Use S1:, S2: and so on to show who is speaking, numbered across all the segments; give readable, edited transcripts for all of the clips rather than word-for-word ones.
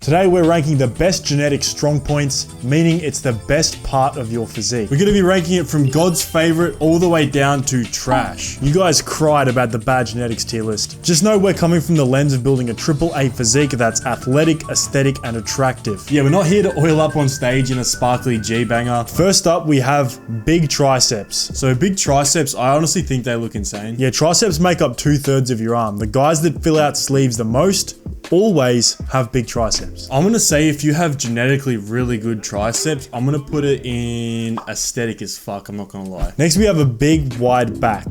S1: Today we're ranking the best genetic strong points, meaning it's the best part of your physique. We're going to be ranking it from God's favorite all the way down to trash. You guys cried about the bad genetics tier list. Just know we're coming from the lens of building a AAA physique that's athletic, aesthetic, and attractive. Yeah, we're not here to oil up on stage in a sparkly G-banger. First up, we have big triceps. So big triceps, I honestly think they look insane. Yeah, triceps make up 2/3 of your arm. The guys that fill out sleeves the most always have big triceps. I'm gonna say if you have genetically really good triceps, I'm gonna put it in aesthetic as fuck, I'm not gonna lie. Next we have a big wide back.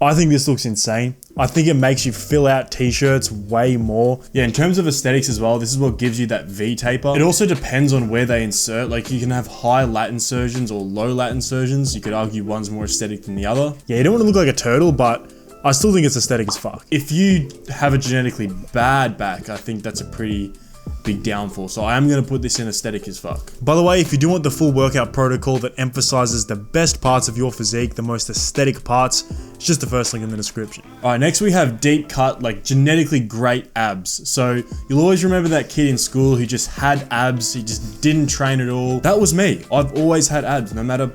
S1: I think this looks insane. I think it makes you fill out t-shirts way more. Yeah, in terms of aesthetics as well, this is what gives you that V taper. It also depends on where they insert. Like you can have high lat insertions or low lat insertions. You could argue one's more aesthetic than the other. Yeah, you don't want to look like a turtle, but I still think it's aesthetic as fuck. If you have a genetically bad back, I think that's a pretty big downfall. So I am going to put this in aesthetic as fuck. By the way, if you do want the full workout protocol that emphasizes the best parts of your physique, the most aesthetic parts, it's just the first link in the description. All right, next we have deep cut, like genetically great abs. So you'll always remember that kid in school who just had abs. He just didn't train at all. That was me. I've always had abs, no matter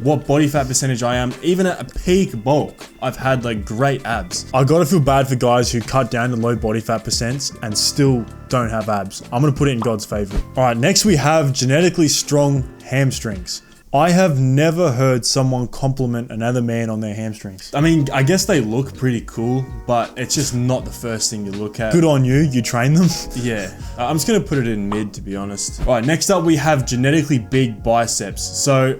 S1: what body fat percentage I am. Even at a peak bulk, I've had like great abs. I gotta feel bad for guys who cut down to low body fat percents and still don't have abs. I'm gonna put it in God's favorite. All right, next we have genetically strong hamstrings. I have never heard someone compliment another man on their hamstrings. I mean, I guess they look pretty cool, but it's just not the first thing you look at. Good on you, you train them. Yeah, I'm just gonna put it in mid, to be honest. All right, next up we have genetically big biceps. So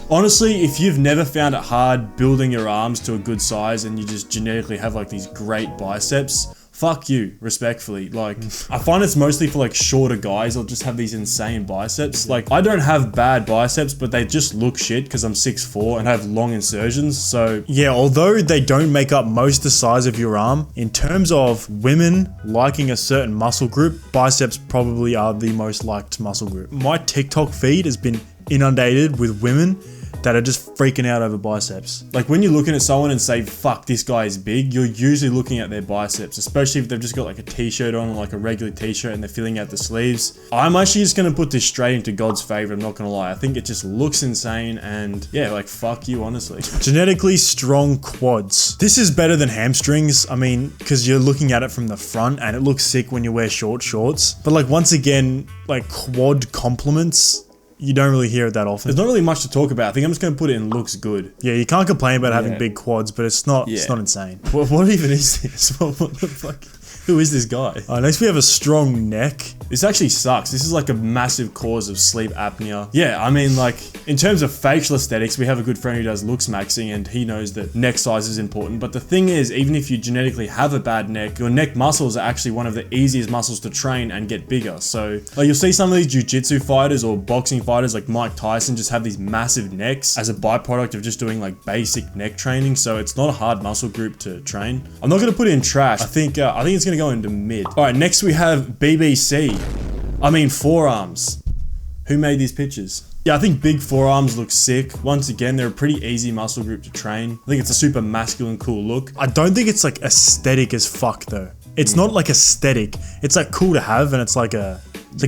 S1: honestly, if you've never found it hard building your arms to a good size and you just genetically have like these great biceps, fuck you, respectfully. Like, I find it's mostly for like shorter guys. I'll just have these insane biceps. Like, I don't have bad biceps, but they just look shit because I'm 6'4" and have long insertions. So yeah, although they don't make up most the size of your arm, in terms of women liking a certain muscle group, biceps probably are the most liked muscle group. My TikTok feed has been inundated with women that are just freaking out over biceps. Like when you're looking at someone and say, fuck, this guy is big, you're usually looking at their biceps, especially if they've just got like a t-shirt on, like a regular t-shirt, and they're filling out the sleeves. I'm actually just gonna put this straight into God's favorite, I'm not gonna lie. I think it just looks insane, and yeah, like fuck you, honestly. Genetically strong quads. This is better than hamstrings. I mean, because you're looking at it from the front and it looks sick when you wear short shorts. But like once again, like quad compliments, you don't really hear it that often. There's not really much to talk about. I think I'm just going to put it in looks good. Yeah, you can't complain about having big quads, but it's not insane. What even is this? What the fuck? Who is this guy? Next we have a strong neck. This actually sucks. This is like a massive cause of sleep apnea. Yeah, I mean like in terms of facial aesthetics, we have a good friend who does looks maxing and he knows that neck size is important. But the thing is, even if you genetically have a bad neck, your neck muscles are actually one of the easiest muscles to train and get bigger. So like you'll see some of these jiu-jitsu fighters or boxing fighters like Mike Tyson just have these massive necks as a byproduct of just doing like basic neck training. So it's not a hard muscle group to train. I'm not going to put it in trash. I think it's going to go into mid. All right, next we have BBC. I mean forearms. Who made these pictures? Yeah, I think big forearms look sick. Once again, they're a pretty easy muscle group to train. I think it's a super masculine, cool look. I don't think it's like aesthetic as fuck though. It's not like aesthetic. It's like cool to have and it's like a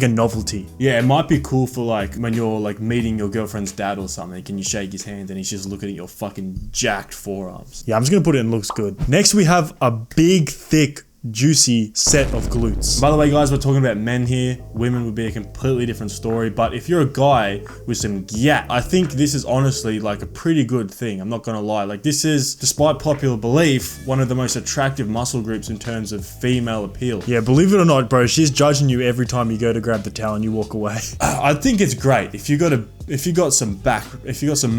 S1: novelty. Yeah, it might be cool for like when you're like meeting your girlfriend's dad or something and you shake his hand and he's just looking at your fucking jacked forearms. Yeah, I'm just gonna put it in looks good. Next we have a big, thick, juicy set of glutes. By the way guys, we're talking about men here. Women would be a completely different story, but if you're a guy with some gat, I think this is honestly like a pretty good thing. I'm not gonna lie. Like this is, despite popular belief, one of the most attractive muscle groups in terms of female appeal. Yeah, believe it or not, bro, she's judging you every time you go to grab the towel and you walk away. I think it's great. If you got some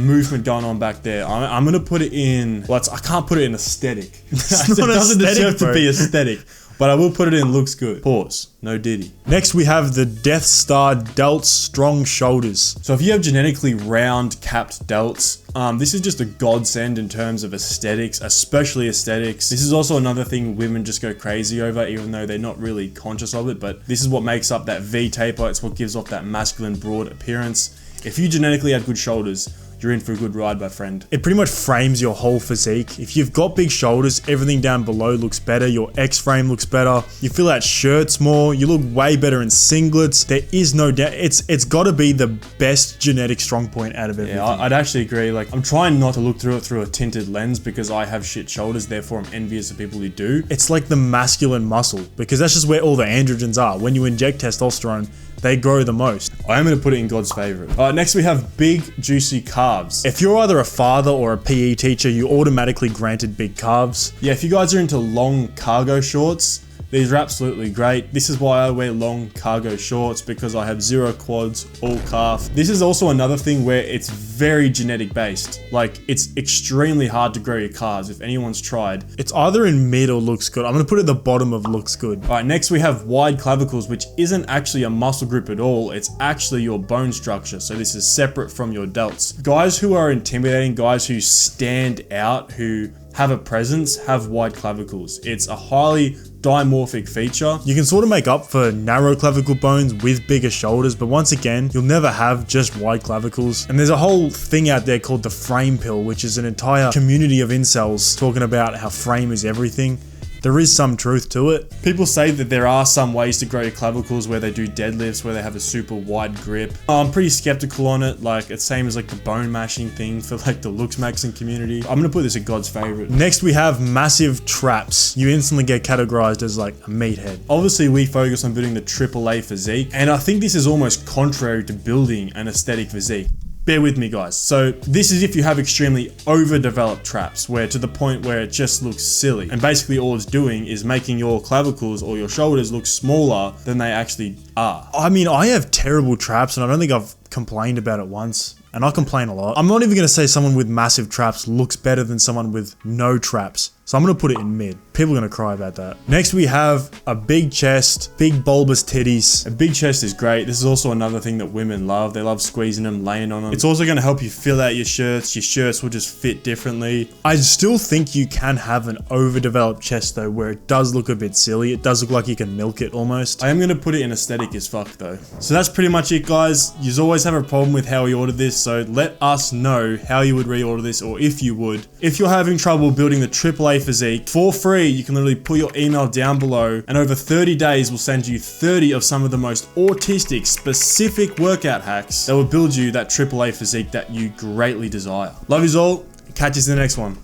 S1: movement going on back there, I'm gonna put it in. Well, I can't put it in aesthetic. It doesn't deserve to be aesthetic, but I will put it in looks good. Pause. No diddy. Next we have the Death Star delts, strong shoulders. So if you have genetically round capped delts, this is just a godsend in terms of aesthetics, especially aesthetics. This is also another thing women just go crazy over, even though they're not really conscious of it, but this is what makes up that V taper. It's what gives off that masculine broad appearance. If you genetically have good shoulders, you're in for a good ride, my friend. It pretty much frames your whole physique. If you've got big shoulders, everything down below looks better. Your X-frame looks better. You fill out shirts more. You look way better in singlets. There is no doubt. It's got to be the best genetic strong point out of everything. Yeah, I'd actually agree. Like, I'm trying not to look through it through a tinted lens because I have shit shoulders. Therefore, I'm envious of people who do. It's like the masculine muscle because that's just where all the androgens are. When you inject testosterone, they grow the most. I am going to put it in God's favorite. All right, next we have big, juicy calves. If you're either a father or a PE teacher, you automatically granted big calves. Yeah, if you guys are into long cargo shorts, these are absolutely great. This is why I wear long cargo shorts, because I have 0 quads, all calf. This is also another thing where it's very genetic based. Like, it's extremely hard to grow your calves if anyone's tried. It's either in mid or looks good. I'm gonna put it at the bottom of looks good. All right, next we have wide clavicles, which isn't actually a muscle group at all. It's actually your bone structure. So this is separate from your delts. Guys who are intimidating, guys who stand out, who have a presence, have wide clavicles. It's a highly dimorphic feature. You can sort of make up for narrow clavicle bones with bigger shoulders, but once again, you'll never have just wide clavicles. And there's a whole thing out there called the frame pill, which is an entire community of incels talking about how frame is everything. There is some truth to it. People say that there are some ways to grow your clavicles where they do deadlifts, where they have a super wide grip. I'm pretty skeptical on it. Like, it's same as like the bone mashing thing for like the looks maxing community. I'm gonna put this at God's favorite. Next, we have massive traps. You instantly get categorized as like a meathead. Obviously, we focus on building the AAA physique, and I think this is almost contrary to building an aesthetic physique. Bear with me, guys. So this is if you have extremely overdeveloped traps, where to the point where it just looks silly. And basically all it's doing is making your clavicles or your shoulders look smaller than they actually are. I mean, I have terrible traps and I don't think I've complained about it once. And I complain a lot. I'm not even gonna say someone with massive traps looks better than someone with no traps. So I'm gonna put it in mid. People are gonna cry about that. Next we have a big chest, big bulbous titties. A big chest is great. This is also another thing that women love. They love squeezing them, laying on them. It's also gonna help you fill out your shirts. Your shirts will just fit differently. I still think you can have an overdeveloped chest though, where it does look a bit silly. It does look like you can milk it almost. I am gonna put it in aesthetic as fuck though. So that's pretty much it, guys. You always have a problem with how we ordered this, so let us know how you would reorder this, or if you would. If you're having trouble building the AAA physique for free, you can literally put your email down below, and over 30 days we'll send you 30 of some of the most autistic specific workout hacks that will build you that AAA physique that you greatly desire. Love yous all. Catch you in the next one.